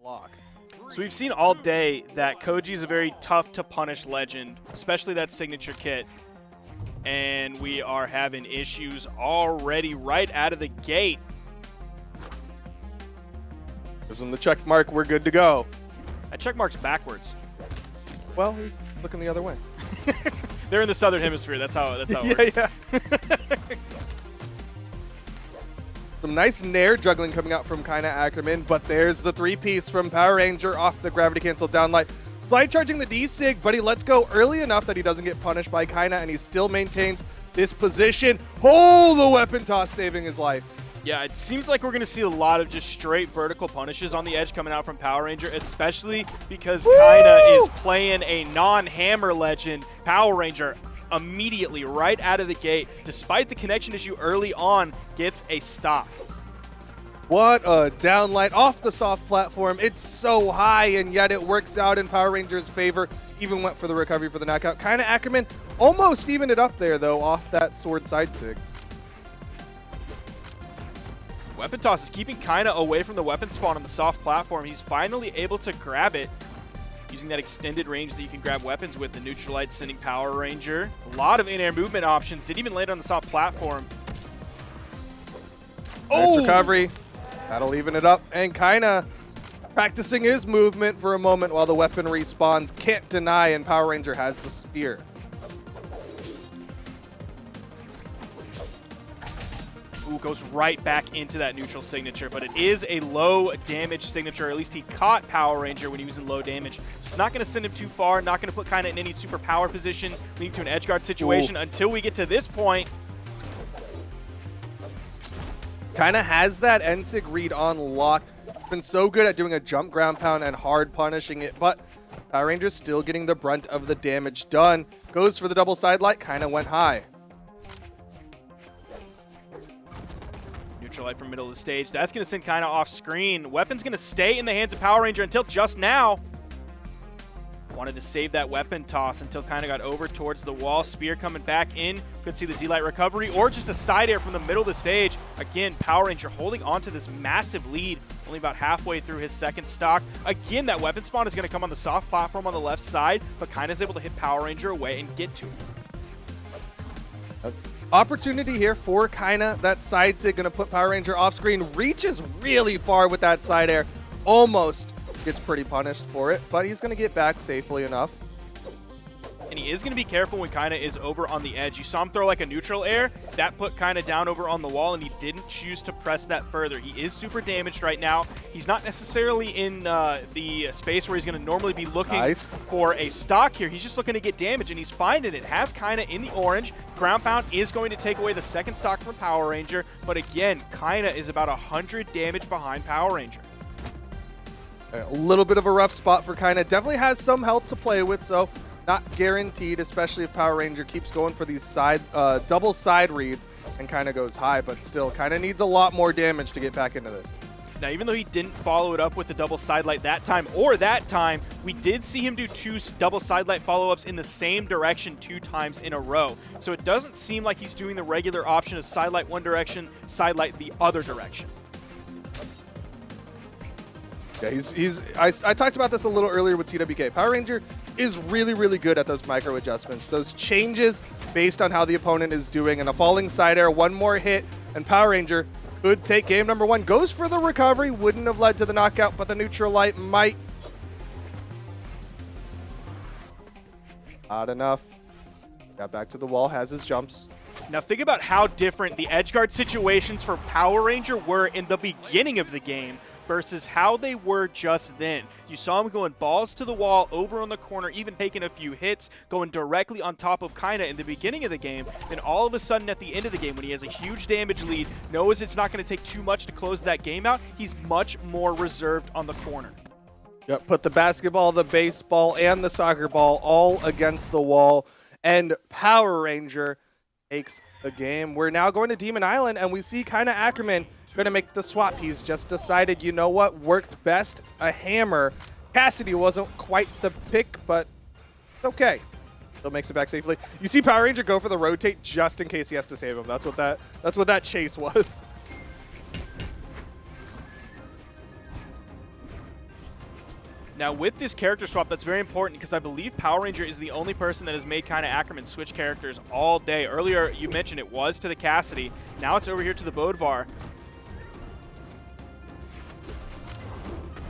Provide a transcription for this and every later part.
block. So we've seen all day that Koji is a very tough to punish legend, especially that signature kit. And we are having issues already right out of the gate. Gives him the check mark, we're good to go. That check mark's backwards. Well, he's looking the other way. They're in the southern hemisphere. That's how it works. Yeah. Some nice nair juggling coming out from Kyna Ackerman, but there's the three-piece from Power Ranger off the gravity cancel downlight. Slide charging the D-Sig, but he lets go early enough that he doesn't get punished by Kyna, and he still maintains this position. Oh, the weapon toss saving his life. Yeah, it seems like we're going to see a lot of just straight vertical punishes on the edge coming out from Power Ranger, especially because Kyna is playing a non-hammer legend. Power Ranger immediately right out of the gate, despite the connection issue early on, gets a stock. What a downlight off the soft platform. It's so high, and yet it works out in Power Ranger's favor. Even went for the recovery for the knockout. Kyna Ackerman almost evened it up there, though, off that sword side sig. Weapon toss is keeping Kyna away from the weapon spawn on the soft platform. He's finally able to grab it using that extended range that you can grab weapons with. The neutral light sending Power Ranger. A lot of in-air movement options. Didn't even land on the soft platform. Nice recovery. That'll even it up. And Kyna practicing his movement for a moment while the weapon respawns. Can't deny, and Power Ranger has the spear. Ooh, goes right back into that neutral signature, but it is a low damage signature. At least he caught Power Ranger when he was in low damage. So it's not going to send him too far, not going to put Kyna in any super power position, leading to an edge guard situation until we get to this point. Kyna has that N-Sig read on lock. Been so good at doing a jump ground pound and hard punishing it, but Power Ranger's still getting the brunt of the damage done. Goes for the double side light, Kyna went high. Neutral light from middle of the stage. That's going to send Kyna off screen. Weapon's going to stay in the hands of Power Ranger until just now. Wanted to save that weapon toss until Kyna got over towards the wall. Spear coming back in. Could see the D-Light recovery or just a side air from the middle of the stage. Again, Power Ranger holding on to this massive lead. Only about halfway through his second stock. Again, that weapon spawn is going to come on the soft platform on the left side, but Kyna's able to hit Power Ranger away and get to him. Opportunity here for Kyna. That side sig going to put Power Ranger off screen. Reaches really far with that side air. Almost gets pretty punished for it, but he's going to get back safely enough. And he is going to be careful when Kyna is over on the edge. You saw him throw like a neutral air. That put Kyna down over on the wall, and he didn't choose to press that further. He is super damaged right now. He's not necessarily in the space where he's going to normally be looking for a stock here. He's just looking to get damage, and he's finding it. Has Kyna in the orange. Ground pound is going to take away the second stock from Power Ranger, but again, Kyna is about 100 damage behind Power Ranger. A little bit of a rough spot for Kyna. Definitely has some health to play with, so not guaranteed, especially if Power Ranger keeps going for these side double side reads and Kyna goes high, but still Kyna needs a lot more damage to get back into this. Now, even though he didn't follow it up with the double sidelight that time, we did see him do two double sidelight follow-ups in the same direction 2 times in a row. So it doesn't seem like he's doing the regular option of sidelight one direction, sidelight the other direction. Yeah, I talked about this a little earlier with TWK. Power Ranger is really, really good at those micro adjustments, those changes based on how the opponent is doing, and a falling side air, one more hit, and Power Ranger could take game number 1. Goes for the recovery, wouldn't have led to the knockout, but the neutral light might. Not enough. Got back to the wall, has his jumps. Now think about how different the edge guard situations for Power Ranger were in the beginning of the game versus how they were just then. You saw him going balls to the wall, over on the corner, even taking a few hits, going directly on top of Kyna in the beginning of the game. Then all of a sudden at the end of the game, when he has a huge damage lead, knows it's not going to take too much to close that game out, he's much more reserved on the corner. Yep, put the basketball, the baseball, and the soccer ball all against the wall, and Power Ranger takes the game. We're now going to Demon Island, and we see Kyna Ackerman going to make the swap. He's just decided, you know what, worked best a hammer. Cassidy wasn't quite the pick, but it's okay. Still makes it back safely. You see Power Ranger go for the rotate just in case he has to save him. That's what that chase was. Now, with this character swap, that's very important because I believe Power Ranger is the only person that has made Kyna Ackerman switch characters all day. Earlier, you mentioned it was to the Cassidy. Now it's over here to the Bodvar.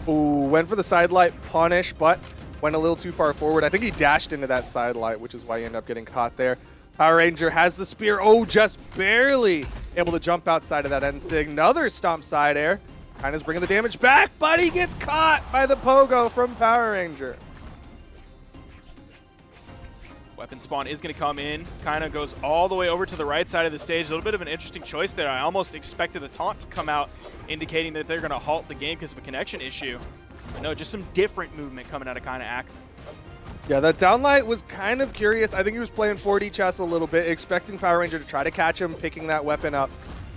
Ooh, went for the side light punish, but went a little too far forward. I think he dashed into that side light, which is why he ended up getting caught there. Power Ranger has the spear. Oh, just barely able to jump outside of that end sig. Another stomp side air. Kyna's bringing the damage back, but he gets caught by the pogo from Power Ranger. Weapon spawn is going to come in. Kyna goes all the way over to the right side of the stage. A little bit of an interesting choice there. I almost expected a taunt to come out, indicating that they're going to halt the game because of a connection issue. But no, just some different movement coming out of Kyna Ackerman. Yeah, that downlight was kind of curious. I think he was playing 4D chess a little bit, expecting Power Ranger to try to catch him, picking that weapon up.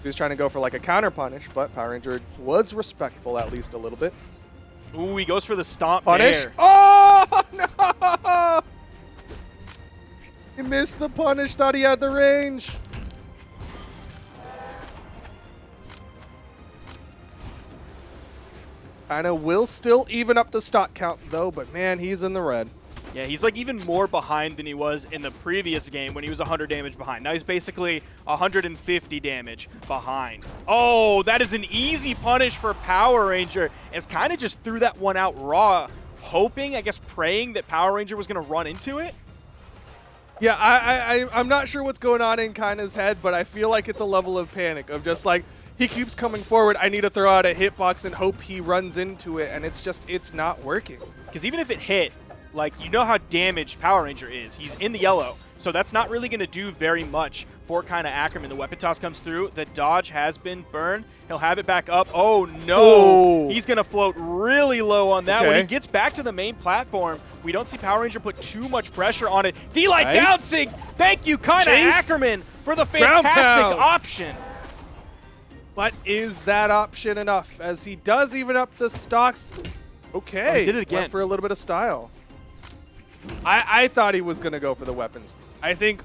He was trying to go for like a counter punish, but Power Ranger was respectful at least a little bit. Ooh, he goes for the stomp Punish. there. Oh, no! He missed the punish, thought he had the range. Kyna will still even up the stock count though, but man, he's in the red. Yeah, he's like even more behind than he was in the previous game when he was 100 damage behind. Now he's basically 150 damage behind. Oh, that is an easy punish for Power Ranger, as Kyna just threw that one out raw, hoping, I guess praying that Power Ranger was going to run into it. Yeah, I'm not sure what's going on in Kyna's head, but I feel like it's a level of panic of just like, he keeps coming forward, I need to throw out a hitbox and hope he runs into it, and it's not working. Because even if it hit, like, you know how damaged Power Ranger is. He's in the yellow, so that's not really going to do very much for Kyna Ackerman. The weapon toss comes through. The dodge has been burned. He'll have it back up. Oh, no. Oh. He's going to float really low on that. Okay. When he gets back to the main platform, we don't see Power Ranger put too much pressure on it. D-Light Nice. down sig. Thank you, Kyna Chase. Ackerman, for the Ground fantastic pound. option. But is that option enough? As he does even up the stocks. Okay. Oh, he did it again. Went for a little bit of style. I thought he was going to go for the weapons. I think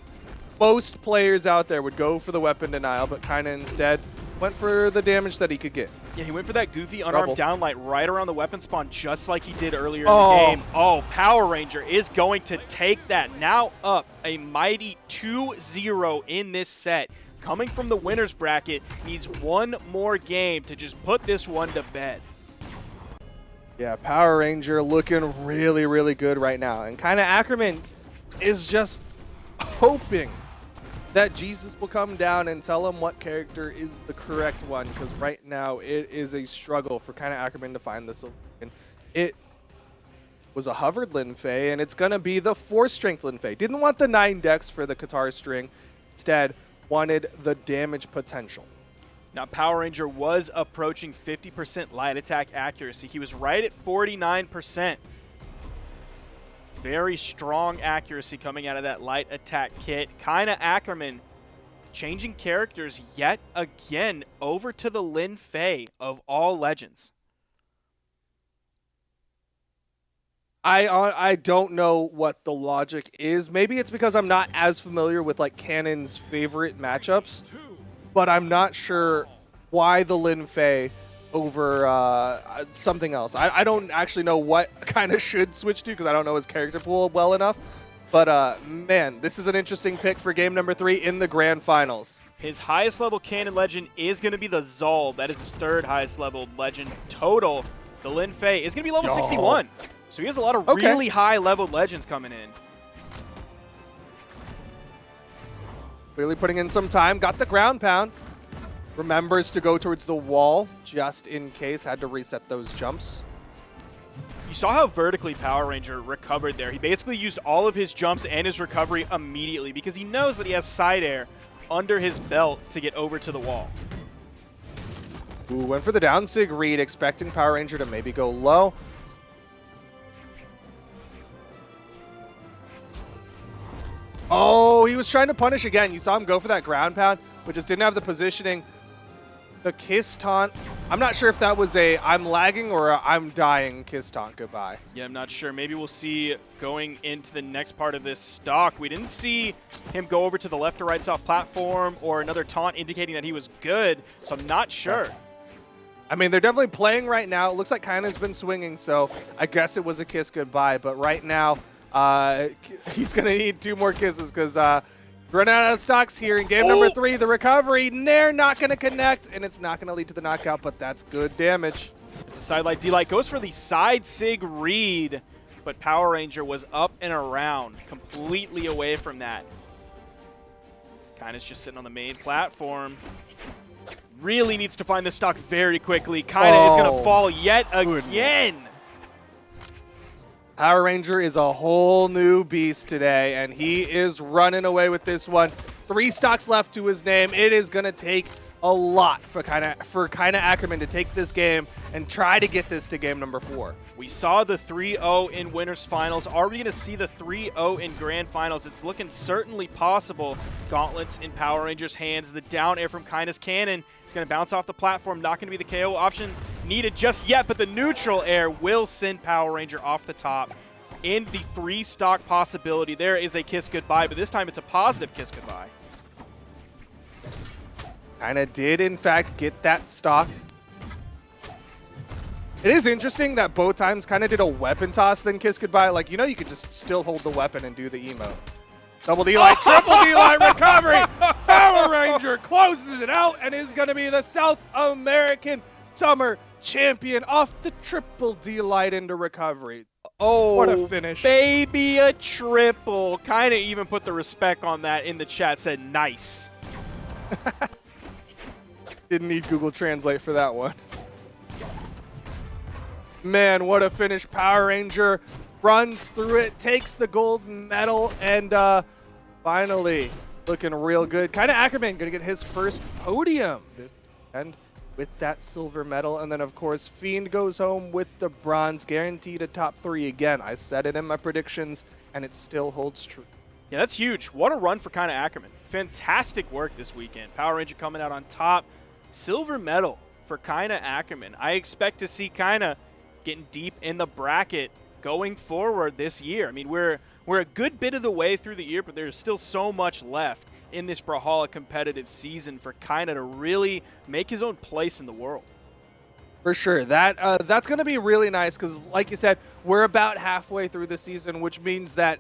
most players out there would go for the weapon denial, but Kyna instead went for the damage that he could get. Yeah, he went for that goofy unarmed downlight right around the weapon spawn, just like he did earlier in Oh. the game. Oh, Power Ranger is going to take that. Now up a mighty 2-0 in this set. Coming from the winner's bracket, needs one more game to just put this one to bed. Yeah, Power Ranger looking really, really good right now. And Kyna Ackerman is just hoping that Jesus will come down and tell him what character is the correct one, because right now it is a struggle for Kyna Ackerman to find the solution. It was a hovered Lin Fei, and it's going to be the 4-strength Lin Fei. Didn't want the 9 dex for the Qatar string. Instead, wanted the damage potential. Now, Power Ranger was approaching 50% light attack accuracy. He was right at 49%. Very strong accuracy coming out of that light attack kit. Kyna Ackerman changing characters yet again over to the Lin Fei of all legends. I don't know what the logic is. Maybe it's because I'm not as familiar with like Canon's favorite matchups, but I'm not sure why the Lin Fei over something else. I don't actually know what Kyna should switch to because I don't know his character pool well enough. But man, this is an interesting pick for game number 3 in the grand finals. His highest level Canon legend is going to be the Zol. That is his 3rd highest level legend total. The Lin Fei is going to be level 61. So he has a lot of really high leveled legends coming in. Clearly putting in some time. Got the ground pound. Remembers to go towards the wall just in case. Had to reset those jumps. You saw how vertically Power Ranger recovered there. He basically used all of his jumps and his recovery immediately because he knows that he has side air under his belt to get over to the wall. Ooh, went for the down sig read, expecting Power Ranger to maybe go low. Oh, he was trying to punish again. You saw him go for that ground pound, but just didn't have the positioning. The kiss taunt. I'm not sure if that was a I'm lagging or a I'm dying kiss taunt goodbye. Yeah, I'm not sure. Maybe we'll see going into the next part of this stock. We didn't see him go over to the left or right soft platform or another taunt indicating that he was good, so I'm not sure. I mean, they're definitely playing right now. It looks like Kyna's been swinging, so I guess it was a kiss goodbye. But right now, he's going to need 2 more kisses because running out of stocks here in game number 3. The recovery, Nair not going to connect, and it's not going to lead to the knockout, but that's good damage. There's the sidelight D-Light goes for the side sig read, but Power Ranger was up and around, completely away from that. Kyna's just sitting on the main platform. Really needs to find the stock very quickly. Kyna is going to fall yet again. Power Ranger is a whole new beast today, and he is running away with this one. 3 stocks left to his name. It is going to take a lot for Kyna Ackerman to take this game and try to get this to game number 4. We saw the 3-0 in winners finals. Are we going to see the 3-0 in grand finals? It's looking certainly possible. Gauntlets in Power Rangers' hands. The down air from Kyna's cannon is going to bounce off the platform. Not going to be the KO option needed just yet, but the neutral air will send Power Ranger off the top. In the 3-stock possibility, there is a kiss goodbye, but this time it's a positive kiss goodbye. Kyna did, in fact, get that stock. It is interesting that both times Kyna did a weapon toss, then kiss goodbye. Like, you know, you could just still hold the weapon and do the emote. Double D-Light, triple D-Light recovery. Power Ranger closes it out and is going to be the South American Summer Champion off the triple D-Light into recovery. Oh, what a finish. Baby, a triple. Kyna even put the respect on that in the chat, said nice. Didn't need Google Translate for that one. Man, what a finish. Power Ranger runs through it, takes the gold medal, and finally looking real good. Kyna Ackerman going to get his first podium. And with that silver medal. And then, of course, Fiend goes home with the bronze, guaranteed a top 3 again. I said it in my predictions, and it still holds true. Yeah, that's huge. What a run for Kyna Ackerman. Fantastic work this weekend. Power Ranger coming out on top. Silver medal for Kyna Ackerman. I expect to see Kyna getting deep in the bracket going forward this year. I mean, we're a good bit of the way through the year, but there's still so much left in this Brawlhalla competitive season for Kyna to really make his own place in the world. For sure. That's going to be really nice because, like you said, we're about halfway through the season, which means that,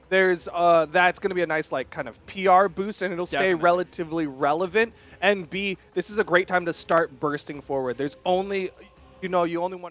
there's that's going to be a nice kind of PR boost, and it'll stay relatively relevant. And B, this is a great time to start bursting forward. There's only, you only want